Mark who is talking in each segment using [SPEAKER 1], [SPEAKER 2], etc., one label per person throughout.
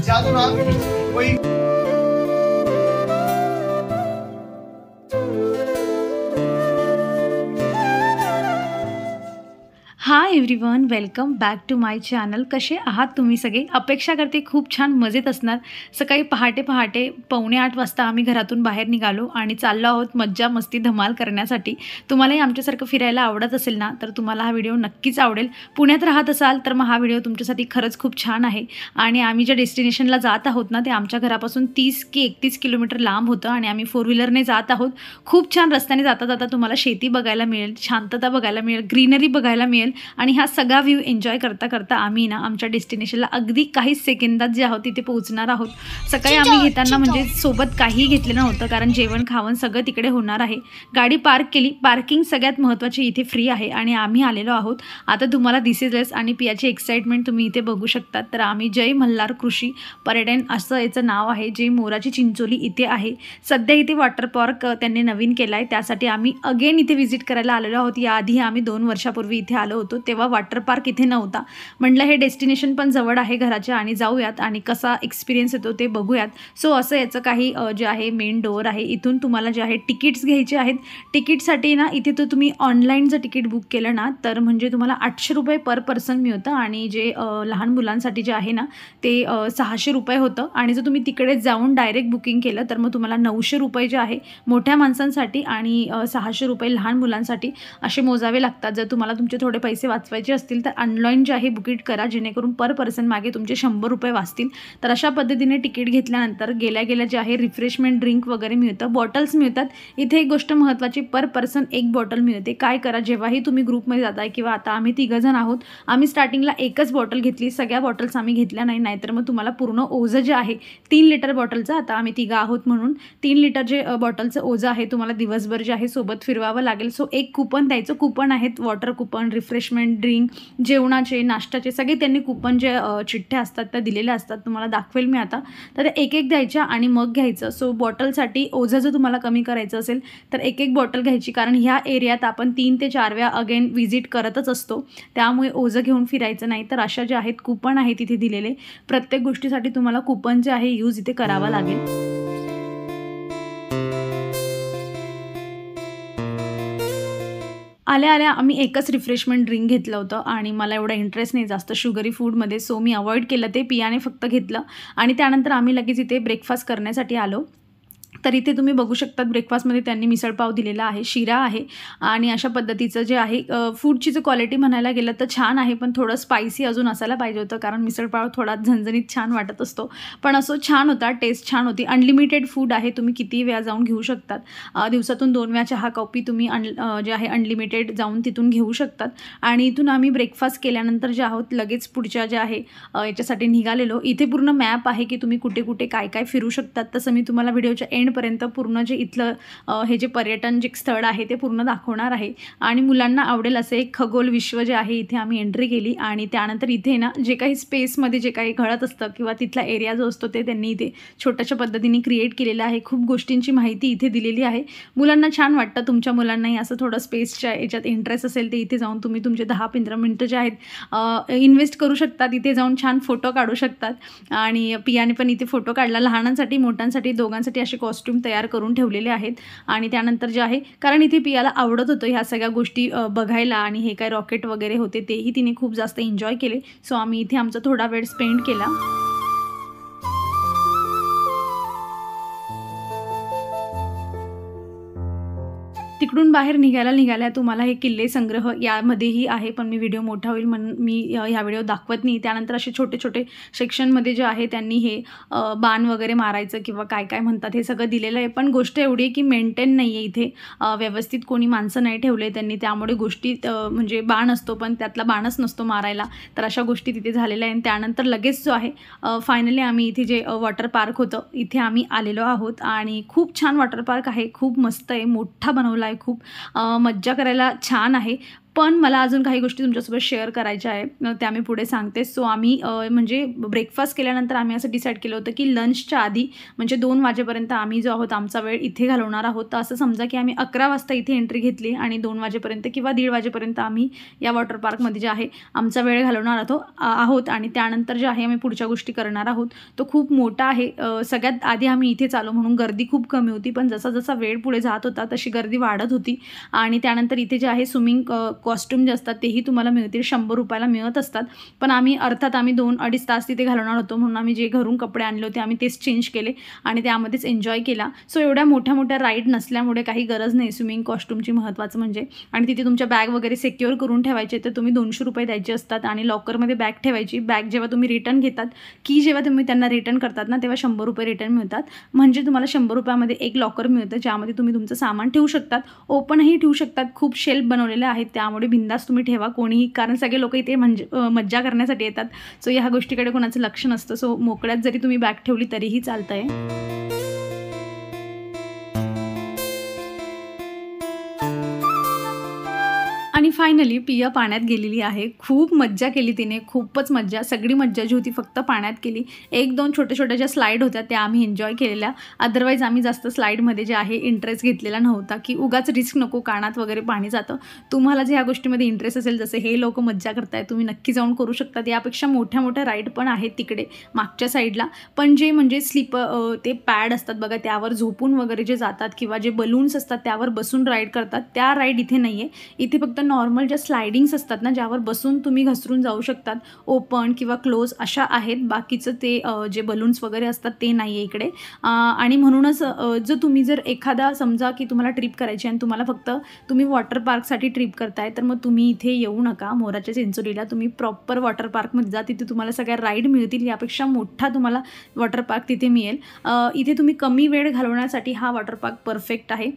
[SPEAKER 1] जादू ना कोई
[SPEAKER 2] hi everyone, welcome back to my channel. कसे आहात तुम्ही सगळे? अपेक्षा करते खूप छान मजेत असणार. सकाळी पहाटे 7:45 वाजता आम्ही घरातून बाहेर निघालो आणि चाललो आहोत मज्जा मस्ती धमाल करण्यासाठी. तुम्हालाही आमच्यासारखं फिरायला आवडत असेल ना, तर तुम्हाला हा व्हिडिओ नक्कीच आवडेल. पुण्यात राहत असाल तर मग हा व्हिडिओ तुमच्यासाठी खरंच खूप छान आहे. आणि आम्ही ज्या डेस्टिनेशनला जात आहोत ना, ते आमच्या घरापासून 30 की 31 किलोमीटर लांब होतं आणि आम्ही 4 व्हीलरने जात आहोत. खूप छान रस्त्याने जाता जाता तुम्हाला शेती बघायला मिळेल, शांतता बघायला मिळेल, ग्रीनरी बघायला मिळेल आणि हा सगळा व्ह्यू एन्जॉय करता करता आम्ही ना आमच्या डेस्टिनेशनला अगदी काही सेकंदात जे आहोत तिथे पोहोचणार आहोत. सकाळी आम्ही घेताना म्हणजे सोबत काहीही घेतलं नव्हतं, कारण जेवण खावण सगळं तिकडे होणार आहे. गाडी पार्क केली. पार्किंग सगळ्यात महत्त्वाची इथे फ्री आहे आणि आम्ही आलेलो आहोत. आता तुम्हाला दिसेलच आणि पियाची एक्साइटमेंट तुम्ही इथे बघू शकतात. तर आम्ही जय मल्हार कृषी पर्यटन असं याचं नाव आहे, जे मोराची चिंचोली इथे आहे. सध्या इथे वॉटर पार्क त्यांनी नवीन केला आहे, त्यासाठी आम्ही अगेन इथे व्हिजिट करायला आलेलो आहोत. याआधी आम्ही 2 वर्षापूर्वी इथे आलो होतो, तेव्हा वॉटर पार्क इथे नव्हता. म्हटलं हे डेस्टिनेशन पण जवळ आहे घराच्या आणि जाऊयात आणि कसा एक्सपिरियन्स येतो ते बघूयात. सो असं याचं काही जे आहे मेन डोअर आहे. इथून तुम्हाला जे आहे तिकीट्स घ्यायचे आहेत. तिकीटसाठी ना इथे तर तुम्ही ऑनलाईन जर तिकीट बुक केलं ना, तर म्हणजे तुम्हाला 800 रुपये पर पर्सन मिळतं आणि जे लहान मुलांसाठी जे आहे ना ते 600 रुपये होतं. आणि जर तुम्ही तिकडे जाऊन डायरेक्ट बुकिंग केलं तर मग तुम्हाला 900 रुपये जे आहे मोठ्या माणसांसाठी आणि 600 रुपये लहान मुलांसाठी असे मोजावे लागतात. जर तुम्हाला तुमचे थोडे पैसे वाचवायचे असतील तर ऑनलाईन जे आहे बुकिंग करा, जेणेकरून पर पर्सन मागे तुमचे 100 रुपये वाचतील. तर अशा पद्धतीने तिकीट घेतल्यानंतर गेल्या जे आहे रिफ्रेशमेंट ड्रिंक वगैरे मिळतं, बॉटल्स मिळतात. इथे एक गोष्ट महत्त्वाची, पर पर्सन एक बॉटल मिळते. काय करा, जेव्हाही तुम्ही ग्रुपमध्ये जाताय किंवा आता आम्ही 3 जण आहोत, आम्ही स्टार्टिंगला एकच बॉटल घेतली, सगळ्या बॉटल्स आम्ही घेतल्या नाही, नाहीतर मग तुम्हाला पूर्ण ओझं जे आहे 3 लिटर बॉटलचं, आता आम्ही 3 आहोत म्हणून 3 लिटर जे बॉटलचं ओझं आहे तुम्हाला दिवसभर जे आहे सोबत फिरवावं लागेल. सो एक कुपन द्यायचं. कुपन आहेत वॉटर कुपन, रिफ्रेशमेंट ड्रिंक, जेवणाचे, नाश्त्याचे, सगळे त्यांनी कुपन जे चिठ्ठ्या असतात त्या दिलेल्या असतात. तुम्हाला दाखवेल मी आता. तर एक एक द्यायच्या आणि मग घ्यायचं. सो बॉटलसाठी ओझं जर तुम्हाला कमी करायचं असेल तर एक बॉटल घ्यायची, कारण ह्या एरियात आपण 3 ते 4 वेळा अगेन व्हिजिट करतच असतो, त्यामुळे ओझं घेऊन फिरायचं नाही. तर अशा ज्या आहेत कुपन आहेत तिथे दिलेले, प्रत्येक गोष्टीसाठी तुम्हाला कुपन जे आहे यूज इथे करावा लागेल. आल्या आम्ही एकच रिफ्रेशमेंट ड्रिंक घेतलं होतं आणि मला एवढा इंटरेस्ट नाही जास्त शुगरी फूडमध्ये, सो मी अवॉइड केलं ते. पियाने फक्त घेतलं आणि त्यानंतर आम्ही लगेच इथे ब्रेकफास्ट करण्यासाठी आलो. तर इथे तुम्ही बघू शकतात ब्रेकफास्टमध्ये त्यांनी मिसळपाव दिलेला आहे, शिरा आहे आणि अशा पद्धतीचं जे आहे फूडची जर क्वालिटी म्हणायला गेलं तर छान आहे, पण थोडं स्पायसी अजून असायला पाहिजे होतं, कारण मिसळपाव थोडा झणझणीत छान वाटत असतो. पण असं छान होता, टेस्ट छान होती. अनलिमिटेड फूड आहे, तुम्ही किती वेळा जाऊन घेऊ शकतात. दिवसातून 2 वेळा चहा कॉफी तुम्ही जे आहे अनलिमिटेड जाऊन तिथून घेऊ शकतात. आणि इथून आम्ही ब्रेकफास्ट केल्यानंतर जे आहोत लगेच पुढच्या जे आहे याच्यासाठी निघालेलो. इथे पूर्ण मॅप आहे की तुम्ही कुठे कुठे काय काय फिरू शकतात. तसं मी तुम्हाला व्हिडिओच्या एंडपर्यंत पूर्ण जे इथलं हे जे पर्यटन जे स्थळ आहे ते पूर्ण दाखवणार आहे आणि मुलांना आवडेल असे एक खगोल विश्व जे आहे इथे आम्ही एंट्री केली. आणि त्यानंतर इथे ना जे काही स्पेसमध्ये जे काही घडत असतं किंवा तिथला एरिया जो असतो ते त्यांनी इथे छोट्याशा पद्धतीने क्रिएट केलेलं आहे. खूप गोष्टींची माहिती इथे दिलेली आहे. मुलांना छान वाटतं. तुमच्या मुलांनाही असं थोडं स्पेसच्या याच्यात इंटरेस्ट असेल ते इथे जाऊन तुम्ही तुमचे 10-15 मिनटं जे आहेत इन्व्हेस्ट करू शकतात. इथे जाऊन छान फोटो काढू शकतात आणि पियाने पण इथे फोटो काढला. लहानांसाठी मोठ्यांसाठी दोघांसाठी असे कॉस्ट्यूम तयार करून ठेवलेले आहेत. आणि त्यानंतर जे आहे, कारण इथे पियाला आवडत होतं ह्या सगळ्या गोष्टी बघायला आणि हे काय रॉकेट वगैरे होते तेही तिने खूप जास्त एन्जॉय केले. सो आम्ही इथे आमचा थोडा वेळ स्पेंड केला. तिकडून बाहेर निघाल्या तुम्हाला हे किल्ले संग्रह यामध्येही आहे, पण मी व्हिडिओ मोठा होईल म्हणून मी ह्या व्हिडिओ दाखवत नाही. त्यानंतर असे छोटे छोटे सेक्शनमध्ये जे आहे त्यांनी हे बाण वगैरे मारायचं किंवा काय काय म्हणतात हे सगळं दिलेलं आहे. पण गोष्ट एवढी आहे की मेंटेन नाही आहे इथे, व्यवस्थित कोणी माणसं नाही ठेवले त्यांनी, त्यामुळे गोष्टीत म्हणजे बाण असतो पण त्यातला बाणच नसतो मारायला. तर अशा गोष्टी तिथे झालेल्या आहेत. त्यानंतर लगेच जो आहे फायनली आम्ही इथे जे वॉटर पार्क होतं इथे आम्ही आलेलो आहोत आणि खूप छान वॉटर पार्क आहे. खूप मस्त आहे, मोठा बनवला आहे, खूप मज्जा करायला छान आहे. पण मला अजून काही गोष्टी तुमच्यासोबत शेअर करायच्या आहे, त्या मी पुढे सांगते. सो आम्ही म्हणजे ब्रेकफास्ट केल्यानंतर आम्ही असं डिसाईड केलं होतं की लंचच्या आधी म्हणजे 2 वाजेपर्यंत आम्ही जो आहोत आमचा वेळ इथे घालवणार आहोत. तर असं समजा की आम्ही 11 वाजता इथे एंट्री घेतली आणि 2 वाजेपर्यंत किंवा 1:30 वाजेपर्यंत आम्ही या वॉटर पार्कमध्ये जे आहे आमचा वेळ घालवणार आहोत आणि त्यानंतर जे आहे आम्ही पुढच्या गोष्टी करणार आहोत. तो खूप मोठा आहे. सगळ्यात आधी आम्ही इथेच आलो म्हणून गर्दी खूप कमी होती, पण जसा जसा वेळ पुढे जात होता तशी गर्दी वाढत होती. आणि त्यानंतर इथे जे आहे स्विमिंग कॉस्ट्यूम जे असतात तेही तुम्हाला मिळतील, 100 रुपयाला मिळत असतात. पण आम्ही 2-2.5 तास तिथे घालवणार होतो म्हणून आम्ही जे घरून कपडे आणले होते आम्ही तेच चेंज केले आणि त्यामध्येच एन्जॉय केला. सो एवढ्या मोठ्या मोठ्या राईड नसल्यामुळे काही गरज नाही स्विमिंग कॉस्ट्यूमची महत्त्वाचं म्हणजे. आणि तिथे तुमच्या बॅग वगैरे सिक्युअर करून ठेवायचे, तर तुम्ही 200 रुपये द्यायचे असतात आणि लॉकरमध्ये बॅग ठेवायची. बॅग जेव्हा तुम्ही रिटर्न घेतात की जेव्हा तुम्ही त्यांना रिटर्न करतात ना तेव्हा 100 रुपये रिटर्न मिळतात. म्हणजे तुम्हाला 100 रुपयामध्ये एक लॉकर मिळतं ज्यामध्ये तुम्ही तुमचं सामान ठेवू शकतात, ओपनही ठेवू शकतात. खूप शेल्फ बनवलेले आहेत त्यामुळे बिंदास तुम्ही ठेवा कोणीही, कारण सगळे लोक इथे म्हणजे मज्जा करण्यासाठी येतात. सो ह्या गोष्टीकडे कोणाचं लक्ष नसतं. सो मोकळ्यात जरी तुम्ही बॅग ठेवली तरीही चालतंय. आणि फायनली पिया पाण्यात गेलेली आहे. खूप मज्जा केली तिने, खूपच मज्जा. सगळी मज्जा जी होती फक्त पाण्यात केली. 1-2 छोट्या ज्या स्लाईड होत्या त्या आम्ही एन्जॉय केलेल्या. अदरवाईज आम्ही जास्त स्लाईडमध्ये जे आहे इंटरेस्ट घेतलेला नव्हता की उगाच रिस्क नको, कानात वगैरे पाणी जातं. तुम्हाला जे ह्या गोष्टीमध्ये इंटरेस्ट असेल, जसे हे लोक मज्जा करताय, तुम्ही नक्की जाऊन करू शकतात. यापेक्षा मोठ्या राईड पण आहेत तिकडे मागच्या साईडला. पण जे म्हणजे ते पॅड असतात बघा, त्यावर झोपून वगैरे जे जातात किंवा जे बलून्स असतात त्यावर बसून राईड करतात, त्या राईड इथे नाही आहे. इथे फक्त नॉर्मल ज्या स्लायडिंग्स असतात ना ज्यावर बसून तुम्ही घसरून जाऊ शकतात, ओपन किंवा क्लोज अशा आहेत. बाकीचं ते जे बलून्स वगैरे असतात ते नाही आहे इकडे. आणि म्हणूनच तुम्ही जर एखादा समजा की तुम्हाला ट्रिप करायची आणि तुम्ही वॉटर पार्कसाठी ट्रिप करताय, तर मग तुम्ही इथे येऊ नका मोराच्या चिंचोलीला. तुम्ही प्रॉपर वॉटर पार्कमध्ये जा, तिथे तुम्हाला सगळ्या राईड मिळतील. यापेक्षा मोठा तुम्हाला वॉटर पार्क तिथे मिळेल. इथे तुम्ही कमी वेळ घालवण्यासाठी हा वॉटर पार्क परफेक्ट आहे.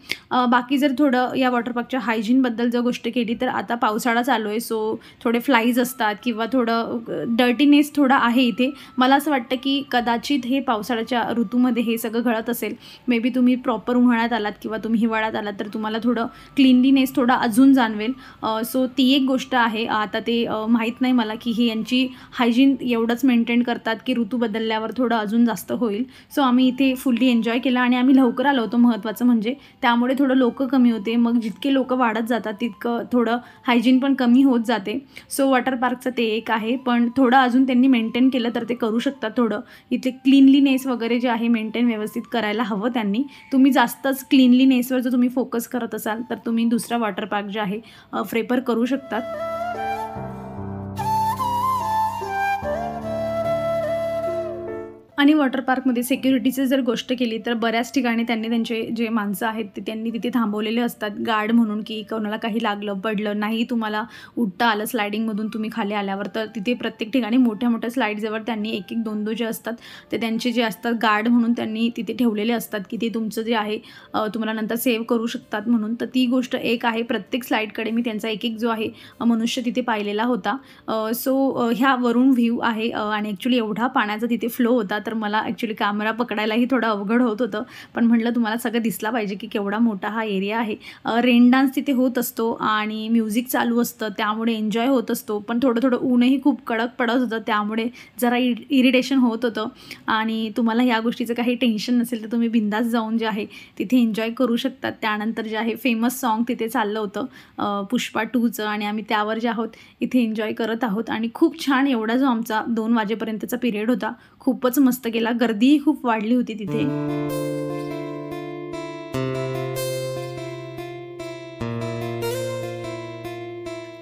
[SPEAKER 2] बाकी जर थोडं या वॉटर पार्कच्या हायजीनबद्दल जर गोष्ट केली तर आता पावसाळा चालू आहे, सो थोडे फ्लाईज असतात किंवा थोडं डर्टीनेस थोडा आहे इथे. मला असं वाटतं की कदाचित हे पावसाळ्याच्या ऋतूमध्ये हे सगळं घडत असेल. मे बी तुम्ही प्रॉपर उन्हाळ्यात आलात किंवा तुम्ही हिवाळ्यात आलात तर तुम्हाला थोडं क्लीनलीनेस थोडा अजून जाणवेल. सो ती एक गोष्ट आहे. आता ते माहीत नाही मला की ही यांची हायजीन एवढंच मेंटेन करतात की ऋतू बदलल्यावर थोडं अजून जास्त होईल. सो आम्ही इथे फुल्ली एन्जॉय केला आणि आम्ही लवकर आलो होतो महत्त्वाचं म्हणजे, त्यामुळे थोडं लोक कमी होते. मग जितके लोक वाढत जातात तितकं थोडं हायजीन पण कमी होत जाते. सो वॉटर पार्कचं ते एक आहे, पण थोडं अजून त्यांनी मेंटेन केलं तर ते करू शकतात. थोडं इथे क्लीनलीनेस वगैरे जे आहे मेंटेन व्यवस्थित करायला हवं त्यांनी. तुम्ही जास्तच क्लीनलीनेसवर जर तुम्ही फोकस करत असाल तर तुम्ही दुसरा वॉटर पार्क जे आहे प्रेफर करू शकतात. आणि वॉटर पार्कमध्ये सिक्युरिटीची जर गोष्ट केली तर बऱ्याच ठिकाणी त्यांनी त्यांचे जे माणसं आहेत ते त्यांनी तिथे थांबवलेले असतात गार्ड म्हणून, की कोणाला काही लागलं पडलं नाही, तुम्हाला उठता आलं स्लायडिंगमधून तुम्ही खाली आल्यावर, तर तिथे प्रत्येक ठिकाणी मोठ्या स्लाईडजवळ त्यांनी 1-1, 2-2 जे असतात ते त्यांचे जे असतात गार्ड म्हणून त्यांनी तिथे ठेवलेले असतात की ते तुमचं जे आहे तुम्हाला नंतर सेव्ह करू शकतात म्हणून. तर ती गोष्ट एक आहे. प्रत्येक स्लाईडकडे मी त्यांचा एक जो आहे मनुष्य तिथे पाहिलेला होता. सो ह्या वरून व्ह्यू आहे आणि ॲक्च्युली एवढा पाण्याचा तिथे फ्लो होता तर मला ॲक्च्युली कॅमेरा पकडायलाही थोडं अवघड होत होतं, पण म्हटलं तुम्हाला सगळं दिसला पाहिजे की केवढा मोठा हा एरिया आहे. रेन डान्स तिथे होत असतो आणि म्युझिक चालू असतं त्यामुळे एन्जॉय होत असतो. पण थोडं ऊनही खूप कडक पडत होतं त्यामुळे जरा इरिटेशन होत होतं. आणि तुम्हाला ह्या गोष्टीचं काही टेन्शन नसेल तर तुम्ही बिंदास जाऊन जे आहे तिथे एन्जॉय करू शकतात. त्यानंतर जे आहे फेमस सॉन्ग तिथे चाललं होतं पुष्पा 2चं आणि आम्ही त्यावर जे आहोत इथे एन्जॉय करत आहोत. आणि खूप छान एवढा जो आमचा 2 वाजेपर्यंतचा पिरियड होता खूपच मस्त गेला. गर्दीही खूप वाढली होती तिथे.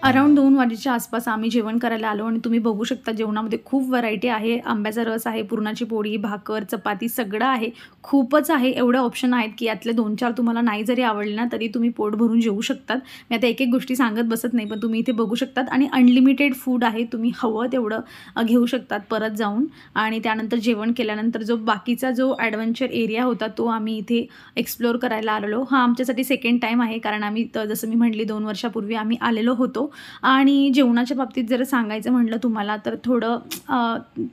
[SPEAKER 2] अराउंड 2 वाजेच्या आसपास आम्ही जेवण करायला आलो आणि तुम्ही बघू शकता जेवणामध्ये खूप व्हरायटी आहे. आंब्याचा रस आहे, पुरणाची पोळी, भाकर, चपाती सगळं आहे. खूपच आहे. एवढे ऑप्शन आहेत की यातले 2-4 तुम्हाला नाही जरी आवडले ना तरी तुम्ही पोट भरून जेवू शकतात. मी आता एक गोष्टी सांगत बसत नाही, पण तुम्ही इथे बघू शकतात. आणि अनलिमिटेड फूड आहे, तुम्ही हवं तेवढं घेऊ शकतात परत जाऊन. आणि त्यानंतर जेवण केल्यानंतर जो बाकीचा जो ॲडव्हेंचर एरिया होता तो आम्ही इथे एक्सप्लोअर करायला आलेलो. हा आमच्यासाठी सेकंड टाईम आहे, कारण आम्ही जसं मी म्हटली 2 वर्षापूर्वी आम्ही आलेलो होतो. आणि जेवणाच्या बाबतीत जर सांगायचं म्हटलं तुम्हाला तर थोडं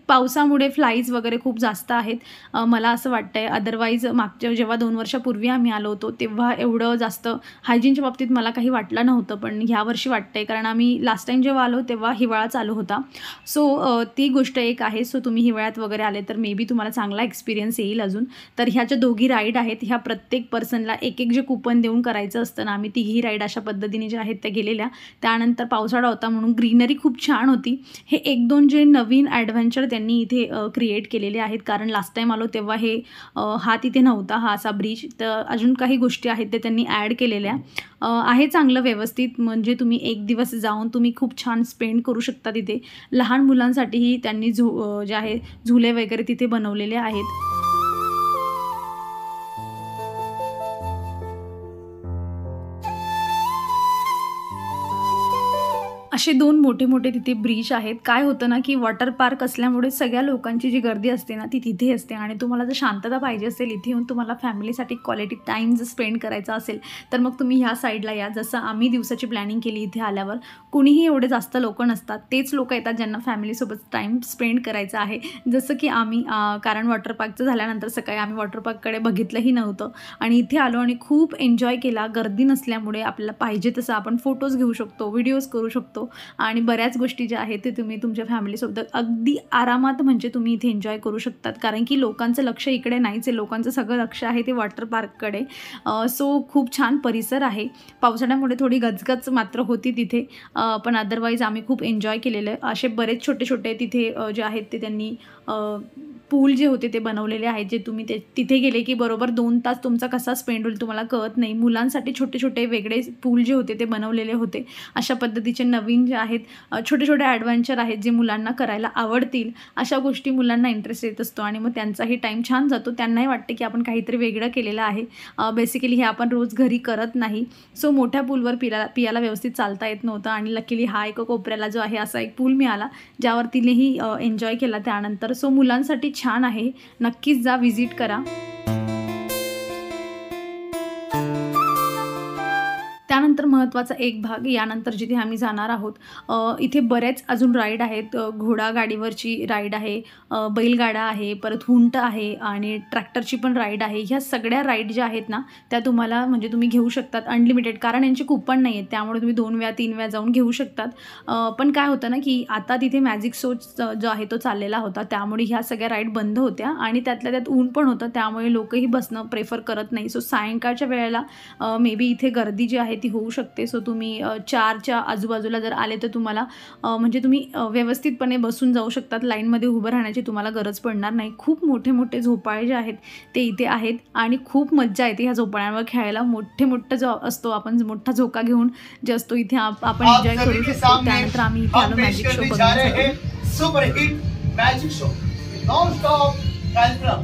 [SPEAKER 2] पावसामुळे फ्लाईज वगैरे खूप जास्त आहेत मला असं वाटतं आहे. अदरवाईज मागच्या जेव्हा 2 वर्षापूर्वी आम्ही आलो होतो तेव्हा एवढं जास्त हायजीनच्या बाबतीत मला काही वाटलं नव्हतं, पण ह्या वर्षी वाटतं आहे कारण आम्ही लास्ट टाईम जेव्हा आलो तेव्हा हिवाळा चालू होता. सो ती गोष्ट एक आहे. सो तुम्ही हिवाळ्यात वगैरे आले तर मे बी तुम्हाला चांगला एक्सपिरियन्स येईल अजून. तर ह्या ज्या दोघी राईड आहेत ह्या प्रत्येक पर्सनला एक जे कूपन देऊन करायचं असतं ना, आम्ही तिघी राईड अशा पद्धतीने ज्या आहेत त्या गेलेल्या. त्यानंतर पावसाळा होता म्हणून ग्रीनरी खूप छान होती. हे 1-2 जे नवीन ॲडव्हेंचर त्यांनी इथे क्रिएट केलेले आहेत कारण लास्ट टाईम आलो तेव्हा हा तिथे नव्हता, हा असा ब्रिज. तर अजून काही गोष्टी आहेत ते त्यांनी ॲड केलेल्या आहे. चांगलं व्यवस्थित म्हणजे तुम्ही एक दिवस जाऊन तुम्ही खूप छान स्पेंड करू शकता तिथे. लहान मुलांसाठीही त्यांनी जे आहे झुले वगैरे तिथे बनवलेले आहेत. असे 2 मोठे-मोठे तिथे ब्रिज आहेत. काय होतं ना, की वॉटर पार्क असल्यामुळे सगळ्या लोकांची जी गर्दी असते ना, ती तिथे असते आणि तुम्हाला जर शांतता पाहिजे असेल इथे येऊन तुम्हाला फॅमिलीसाठी क्वालिटी टाईम जर स्पेंड करायचा असेल, तर मग तुम्ही ह्या साईडला या. जसं आम्ही दिवसाची प्लॅनिंग केली इथे आल्यावर. कुणीही एवढे जास्त लोकं नसतात. तेच लोकं येतात ज्यांना फॅमिलीसोबत टाईम स्पेंड करायचा आहे. जसं की आम्ही कारण वॉटर पार्कचं झाल्यानंतर सकाळी आम्ही वॉटर पार्ककडे बघितलंही नव्हतं आणि इथे आलो आणि खूप एन्जॉय केला. गर्दी नसल्यामुळे आपल्याला पाहिजे तसं आपण फोटोज घेऊ शकतो, व्हिडिओज करू शकतो आणि बऱ्याच गोष्टी ज्या आहेत ते तुम्ही तुमच्या फॅमिलीसोबत अगदी आरामात म्हणजे तुम्ही इथे एन्जॉय करू शकतात कारण की लोकांचं लक्ष इकडे नाहीच आहे. लोकांचं सगळं लक्ष आहे ते वॉटर पार्ककडे. सो खूप छान परिसर आहे. पावसाळ्यामुळे थोडी गजगज मात्र होती तिथे, पण अदरवाईज आम्ही खूप एन्जॉय केलेलं आहे. असे बरेच छोटे-छोटे तिथे जे आहेत ते त्यांनी पूल जे होते ते बनवलेले आहेत, जे तुम्ही तिथे गेले की बरोबर 2 तास तुमचा कसा स्पेंड होईल तुम्हाला कळत नाही. मुलांसाठी छोटे-छोटे वेगळे पूल जे होते ते बनवलेले होते. अशा पद्धतीचे नवीन जे आहेत छोटे-छोटे ॲडव्हेंचर आहेत जे मुलांना करायला आवडतील. अशा गोष्टी मुलांना इंटरेस्ट येत असतो आणि मग त्यांचाही टाईम छान जातो. त्यांनाही वाटते की आपण काहीतरी वेगळं केलेलं आहे. बेसिकली हे आपण रोज घरी करत नाही. सो मोठ्या पूलवर पियाला व्यवस्थित चालता येत नव्हतं आणि लकीली हा एक कोपऱ्याला जो आहे असा एक पूल मिळाला ज्यावर तिनेही एन्जॉय केला त्यानंतर. सो मुलांसाठी छान आहे. नक्कीच जा, व्हिजिट करा. त्यानंतर महत्त्वाचा एक भाग यानंतर जिथे आम्ही जाणार आहोत, इथे बरेच अजून राईड आहेत. घोडागाडीवरची राईड आहे, बैलगाडा आहे, परत उंट आहे आणि ट्रॅक्टरची पण राईड आहे. ह्या सगळ्या राईड ज्या आहेत ना त्या तुम्हाला म्हणजे तुम्ही घेऊ शकतात अनलिमिटेड कारण यांची कूपन नाही आहेत त्यामुळे तुम्ही 2 वेळा 3 वेळा जाऊन घेऊ शकतात. पण काय होतं ना की आता तिथे मॅजिक शो जो आहे तो चाललेला होता त्यामुळे ह्या सगळ्या राईड बंद होत्या आणि त्यातल्या त्यात ऊन पण होतं त्यामुळे लोकही बसणं प्रेफर करत नाही. सो सायंकाळच्या वेळेला मे बी इथे गर्दी जी आहे ती होऊ शकते. सो तुम्ही 4च्या आजूबाजूला जर आले तर तुम्हाला म्हणजे तुम्ही व्यवस्थितपणे बसून जाऊ शकतात. लाईनमध्ये उभं राहण्याची तुम्हाला गरज पडणार नाही. खूप मोठे झोपाळे जे आहेत ते इथे आहेत आणि खूप मज्जा येते ह्या झोपाळ्यांवर खेळायला. मोठा जो असतो आपण मोठा झोका घेऊन जे असतो इथे आपण एन्जॉय करू शकतो. त्यानंतर आम्ही इथे आलो मॅजिक शो बघण्यासाठी.
[SPEAKER 1] Super hit magic show non stop कार्यक्रम.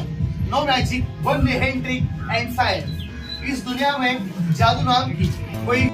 [SPEAKER 1] No magic, only hand trick and science. इस दुनिया में जादू नाम की कोई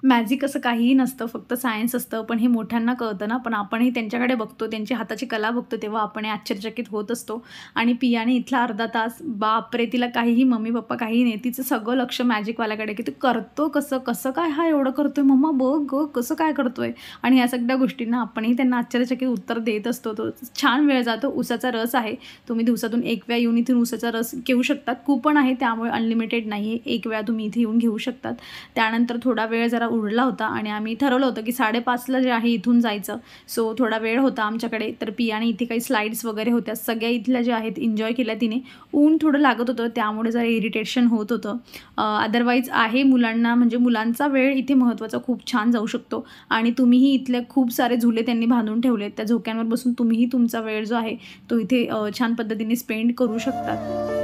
[SPEAKER 2] मॅजिक असं काहीही नसतं, फक्त सायन्स असतं. पण हे मोठ्यांना कळतं ना, पण आपणही त्यांच्याकडे बघतो, त्यांची हाताची कला बघतो तेव्हा आपण आश्चर्यचकित होत असतो. आणि पियाने इथला अर्धा तास बापरे, तिला काहीही मम्मी पप्पा काही नाही, तिचं सगळं लक्ष मॅजिकवाल्याकडे की ते करतो कसं काय हा एवढं करतोय मम्मा, बघ ग कसं काय करतोय. आणि ह्या सगळ्या गोष्टींना आपणही त्यांना आश्चर्यचकित उत्तर देत असतो. तो छान वेळ जातो. उसाचा रस आहे, तुम्ही दिवसातून 1 वेळा येऊन इथून उसाचा रस घेऊ शकतात. कूपन आहे त्यामुळे अनलिमिटेड नाही आहे, 1 वेळा तुम्ही इथे येऊन घेऊ शकतात. त्यानंतर थोडा वेळ जरा उरला होता आणि आम्ही ठरवलं होतं की 5:30ला जे आहे इथून जायचं. सो थोडा वेळ होता आमच्याकडे. तर पियाने इथे काही स्लाईड्स वगैरे होत्या, सगळ्या इथल्या ज्या आहेत एन्जॉय केल्या तिने. ऊन थोडं लागत होतं त्यामुळे जरा इरिटेशन होत होतं. अदरवाईज आहे मुलांना म्हणजे मुलांचा वेळ इथे महत्त्वाचा खूप छान जाऊ शकतो. आणि तुम्हीही इथले खूप सारे झुले त्यांनी बांधून ठेवलेत, त्या झोक्यांवर बसून तुम्हीही तुमचा वेळ जो आहे तो इथे छान पद्धतीने स्पेंड करू शकतात.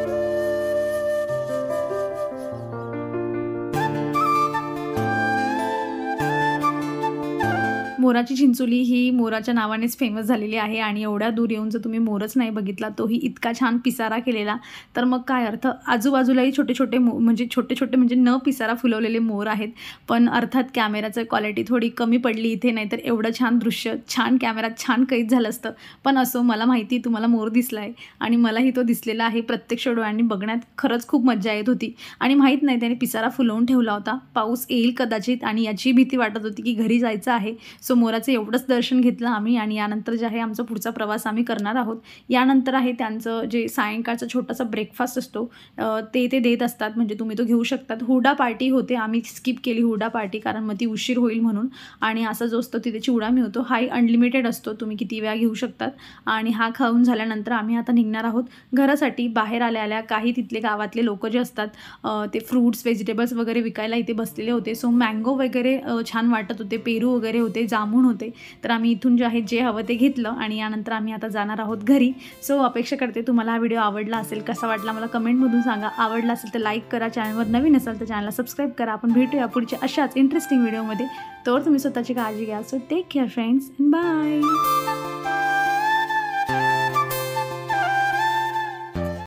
[SPEAKER 2] मोराची चिंचोली ही मोराच्या नावानेच फेमस झालेली आहे आणि एवढ्या दूर येऊन जर तुम्ही मोरच नाही बघितला, तोही इतका छान पिसारा केलेला, तर मग काय अर्थ. आजूबाजूलाही छोटे छोटे म्हणजे न पिसारा फुलवलेले मोर आहेत. पण अर्थात कॅमेराचं क्वालिटी थोडी कमी पडली इथे, नाहीतर एवढं छान दृश्य, छान कॅमेरात छान कैद झालं असतं. पण असो, मला माहिती तुम्हाला मोर दिसला आहे आणि मलाही तो दिसलेला आहे. प्रत्यक्ष डोळ्यांनी बघण्यात खरंच खूप मजा येत होती आणि माहीत नाही त्याने पिसारा फुलवून ठेवला होता. पाऊस येईल कदाचित आणि याची भीती वाटत होती की घरी जायचं आहे. सो मोराचं एवढंच दर्शन घेतलं आम्ही आणि यानंतर जे आहे आमचा पुढचा प्रवास आम्ही करणार आहोत. यानंतर आहे त्यांचं जे सायंकाळचा छोटासा ब्रेकफास्ट असतो ते देत असतात, म्हणजे तुम्ही तो घेऊ शकतात. हुरडा पार्टी होते, आम्ही स्किप केली हुरडा पार्टी कारण मग ती उशीर होईल म्हणून. आणि असा जो असतो तिथे चिवडा मिळतो, हाही अनलिमिटेड असतो, तुम्ही किती वेळा घेऊ शकतात. आणि हा खाऊन झाल्यानंतर आम्ही आता निघणार आहोत घरासाठी. बाहेर आल्या काही तिथले गावातले लोक जे असतात ते फ्रूट्स व्हेजिटेबल्स वगैरे विकायला इथे बसलेले होते. सो मँगो वगैरे छान वाटत होते, पेरू वगैरे होते, जामून होते. तर आम्ही इथून जे आहे जे हवं ते घेतलं आणि यानंतर आम्ही आता जाणार आहोत घरी. सो अपेक्षा करते तुम्हाला हा व्हिडिओ आवडला असेल. कसा वाटला मला कमेंटमधून सांगा. आवडला असेल तर लाईक करा, चॅनलवर नवीन असाल तर चॅनलला सबस्क्राईब करा. आपण भेटूया पुढच्या अशाच इंटरेस्टिंग व्हिडिओमध्ये. तर तुम्ही स्वतःची काळजी घ्या. So take care friends, bye.